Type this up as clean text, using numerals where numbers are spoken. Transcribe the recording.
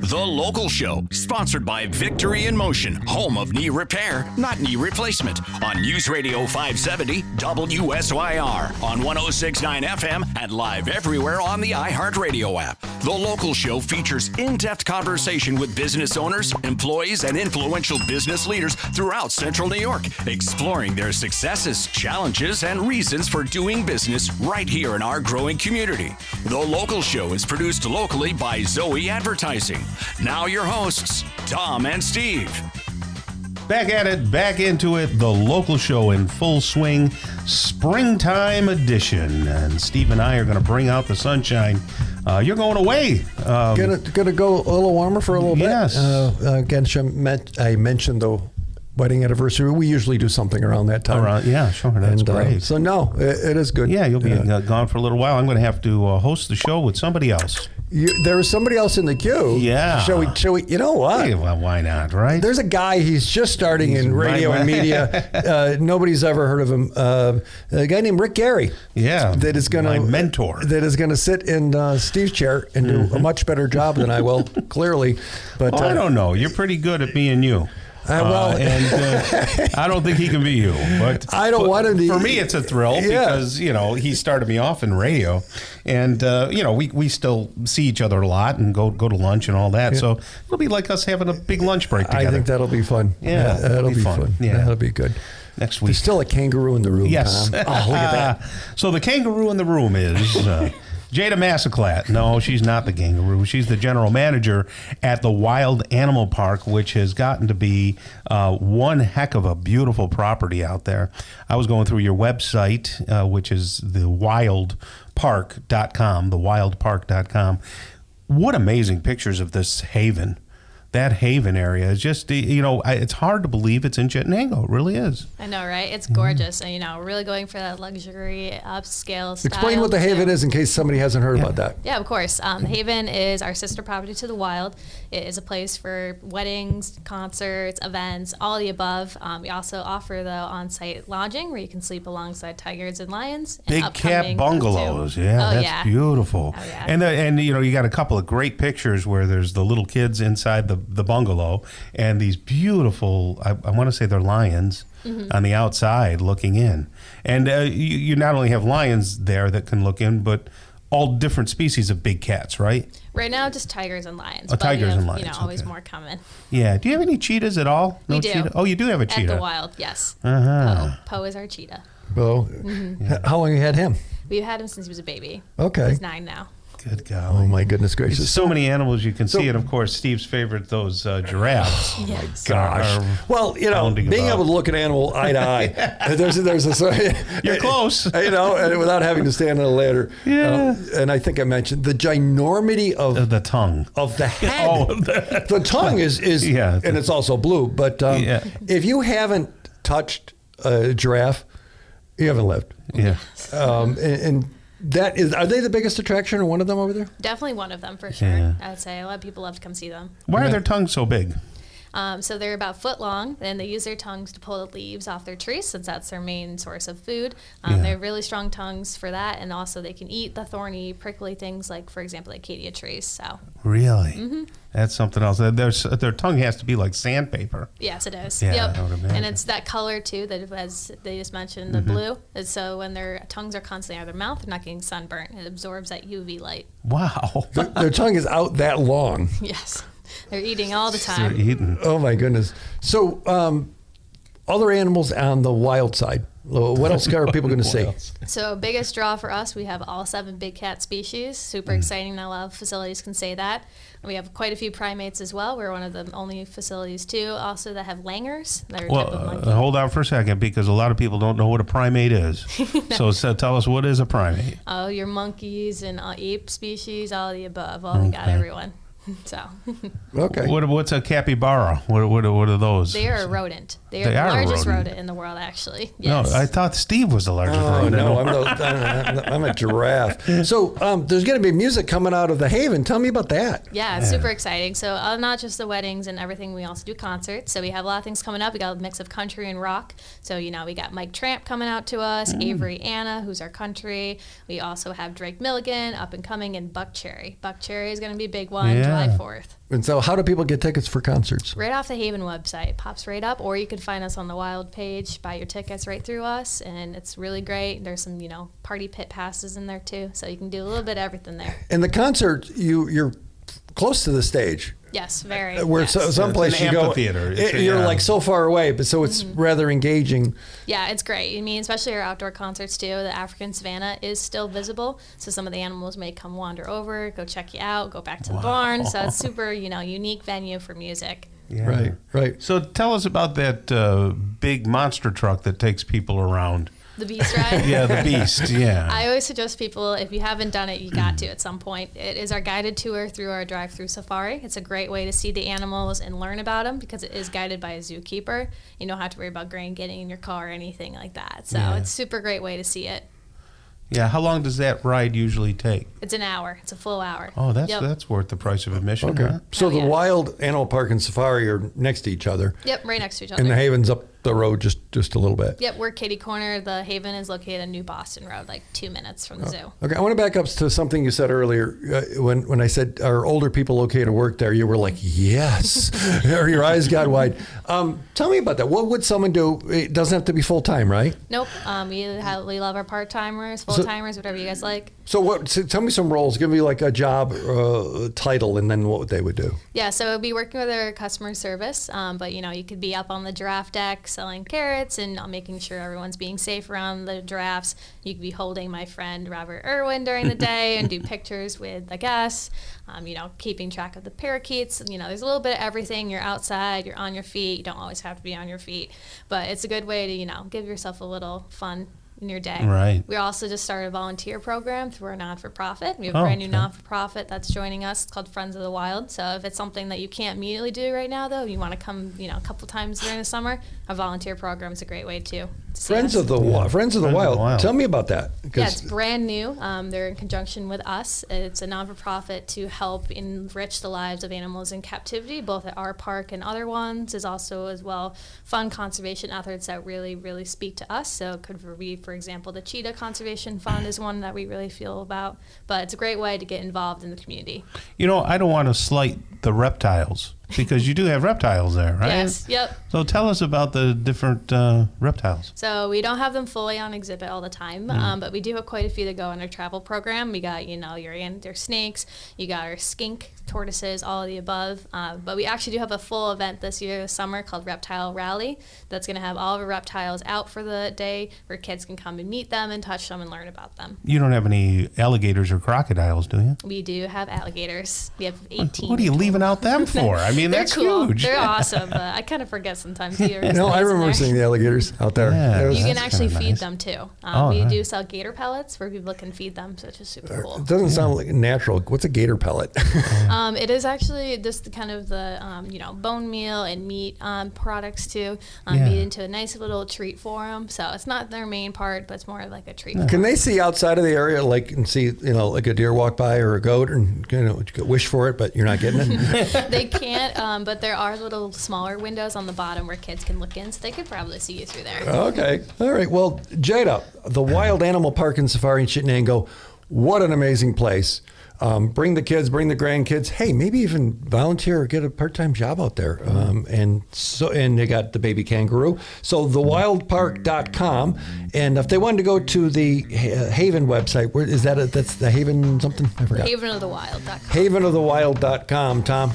The Local Show, sponsored by Victory in Motion, home of knee repair, not knee replacement, on News Radio 570 WSYR, on 106.9 FM, and live everywhere on the iHeartRadio app. The Local Show features in-depth conversation with business owners, employees, and influential business leaders throughout Central New York, exploring their successes, challenges, and reasons for doing business right here in our growing community. The Local Show is produced locally by Zoe Advertising. Now your hosts, Tom and Steve. Back at it, back into it, the Local Show in full swing, springtime edition. And Steve and I are going to bring out the sunshine. You're going away. Gonna go a little warmer for a little bit. Yes. Again, I mentioned the wedding anniversary. We usually do something around that time. Yeah, sure. That's great. So no, it is good. Yeah, you'll be gone for a little while. I'm going to have to host the show with somebody else. There was somebody else in the queue. Yeah. Shall we? You know what? Hey, well, why not, right? There's a guy, he's just starting in radio and media. Nobody's ever heard of him. A guy named Rick Gary. Yeah. That is going to... My mentor. That is going to sit in Steve's chair and do a much better job than I will, clearly. But I don't know. You're pretty good at being you. And I don't think he can be you. But I don't want him to. For me, it's a thrill because he started me off in radio, and we still see each other a lot and go to lunch and all that. Yeah. So it'll be like us having a big lunch break together. I think that'll be fun. Yeah, that'll be fun. Yeah, that'll be good. Next week, there's still a kangaroo in the room. Yes. Tom. Oh, look at that. So the kangaroo in the room is. Jada Masiclat. No, she's not the kangaroo. She's the general manager at the Wild Animal Park, which has gotten to be one heck of a beautiful property out there. I was going through your website, which is thewildpark.com, thewildpark.com. What amazing pictures of this haven. That haven area is just, it's hard to believe it's in Chittenango. It really is. I know, right? It's gorgeous. And, we're really going for that luxury, upscale style. Explain what the haven is in case somebody hasn't heard about that. Yeah, of course. Haven is our sister property to the Wild. It is a place for weddings, concerts, events, all the above. We also offer the on-site lodging where you can sleep alongside tigers and lions. Big cat bungalows. That's beautiful. Oh, yeah. And you got a couple of great pictures where there's the little kids inside the bungalow and these beautiful, I want to say they're lions on the outside looking in. And you not only have lions there that can look in, but all different species of big cats, right? Right now, just tigers and lions. Tigers and lions. Always more coming. Yeah. Do you have any cheetahs at all? We do. Cheetah? Oh, you do have a cheetah. At the Wild, yes. Poe is our cheetah. Well, how long have you had him? We've had him since he was a baby. Okay. He's 9 now. Good God. Oh, my goodness gracious. There's so many animals you can see. And, of course, Steve's favorite, those giraffes. Oh, my gosh. Well, being able to look an animal eye to eye. there's a... You're close. And without having to stand on a ladder. Yeah. And I think I mentioned the ginormity of... the tongue. Of the head. The tongue is and it's also blue. But if you haven't touched a giraffe, you haven't lived. Yeah. And that is, are they the biggest attraction or one of them over there? Definitely one of them for sure. Yeah. I would say a lot of people love to come see them. Why are their tongues so big? So they're about a foot long, and they use their tongues to pull the leaves off their trees since that's their main source of food. They have really strong tongues for that, and also they can eat the thorny, prickly things like, for example, acacia trees. So really? Mm-hmm. That's something else. Their tongue has to be like sandpaper. Yes, it is. Yeah, yep. I would imagine. And it's that color, too, that as they just mentioned, the blue. And so when their tongues are constantly out of their mouth, they're not getting sunburnt. It absorbs that UV light. Wow. Their tongue is out that long. Yes. They're eating all the time. They're eating. Oh, my goodness. So other animals on the wild side. What else are people going to see? So biggest draw for us, we have all 7 big cat species. Super exciting. Not a lot of facilities can say that. We have quite a few primates as well. We're one of the only facilities, too, also that have langurs. They're a type of monkey. Hold on for a second, because a lot of people don't know what a primate is. So tell us, what is a primate? Oh, your monkeys and ape species, all of the above. We got everyone. So. Okay. What's a capybara? What are those? They are a rodent. They are the largest rodent in the world, actually. Yes. No, I thought Steve was the largest rodent. No, I'm a giraffe. So there's going to be music coming out of the Haven. Tell me about that. Yeah, it's super exciting. So not just the weddings and everything, we also do concerts. So we have a lot of things coming up. We got a mix of country and rock. So, we got Mike Tramp coming out to us, Avery Anna, who's our country. We also have Drake Milligan, up and coming, and Buck Cherry. Buck Cherry is going to be a big one. Yeah. July 4th. And so how do people get tickets for concerts? Right off the Haven website. It pops right up. Or you can find us on the Wild page, buy your tickets right through us, and it's really great. There's some, party pit passes in there too, so you can do a little bit of everything there. And the concert, you're close to the stage. Yes, very. Where someplace you go, you're like so far away, but so it's rather engaging. Yeah, it's great. I mean, especially our outdoor concerts too. The African savanna is still visible, so some of the animals may come wander over, go check you out, go back to the barn. So it's super, unique venue for music. Yeah. Right. So tell us about that big monster truck that takes people around. The Beast Ride? Yeah, the Beast, yeah. I always suggest people, if you haven't done it, you got to at some point. It is our guided tour through our drive-through safari. It's a great way to see the animals and learn about them because it is guided by a zookeeper. You don't have to worry about grain getting in your car or anything like that. So it's a super great way to see it. Yeah, how long does that ride usually take? It's an hour. It's a full hour. Oh, that's worth the price of admission. Okay. Huh? So the Wild Animal Park and Safari are next to each other. Yep, right next to each other. And the Haven's up the road just a little bit. Yep, we're kitty corner. The Haven is located on New Boston Road, like 2 minutes from the zoo. Okay, I want to back up to something you said earlier. When I said are older people okay to work there, you were like, yes, or your eyes got wide. Tell me about that. What would someone do? It doesn't have to be full time, right? Nope. We love our part timers, full timers, whatever you guys like. So tell me some roles. Give me like a job title, and then what they would do. Yeah, so it'd be working with our customer service, but you could be up on the giraffe deck selling carrots and making sure everyone's being safe around the giraffes. You could be holding my friend Robert Irwin during the day and do pictures with the guests. Keeping track of the parakeets. There's a little bit of everything. You're outside, you're on your feet. You don't always have to be on your feet, but it's a good way to give yourself a little fun in your day. Right. We also just started a volunteer program through our non-for-profit. We have a brand new non-for-profit that's joining us. It's called Friends of the Wild. So if it's something that you can't immediately do right now, though, you want to come, a couple times during the summer, a volunteer program is a great way to Friends of the Wild. Tell me about that. Yeah, it's brand new. They're in conjunction with us. It's a non-for-profit to help enrich the lives of animals in captivity, both at our park and other ones. There's also, as well, fun conservation efforts that really, really speak to us. So it could be, for example, the Cheetah Conservation Fund is one that we really feel about. But it's a great way to get involved in the community. I don't want to slight the reptiles because you do have reptiles there, right? Yes, yep. So tell us about the different reptiles. So we don't have them fully on exhibit all the time, but we do have quite a few that go on our travel program. We got, your snakes, you got our skink, tortoises, all of the above. But we actually do have a full event this summer called Reptile Rally that's going to have all of our reptiles out for the day where kids can come and meet them and touch them and learn about them. You don't have any alligators or crocodiles, do you? We do have alligators. We have 18. What are you leaving out them for? I mean, they're that's cool. huge. They're awesome, but I kind of forget sometimes. I remember seeing the alligators out there. Yeah, you can actually feed nice. them too. We nice. do sell gator pellets where people can feed them, so it's just super cool. It doesn't sound like natural. What's a gator pellet? It is actually just kind of the bone meal and meat products too, made into a nice little treat for them. So it's not their main part, but it's more like a treat. For Can them. they see outside of the area, and see like a deer walk by or a goat, and wish for it, but you're not getting it? They can't, but there are little smaller windows on the bottom where kids can look in, so they could probably see you through there. Okay, all right. Well, Jada, the Wild Animal Park and Safari in Chittenango, what an amazing place. Bring the kids, bring the grandkids. Hey, maybe even volunteer or get a part-time job out there. And they got the baby kangaroo. So thewildpark.com. And if they wanted to go to the Haven website, where is that? That's the Haven something? I forgot. Havenofthewild.com. Havenofthewild.com. Tom?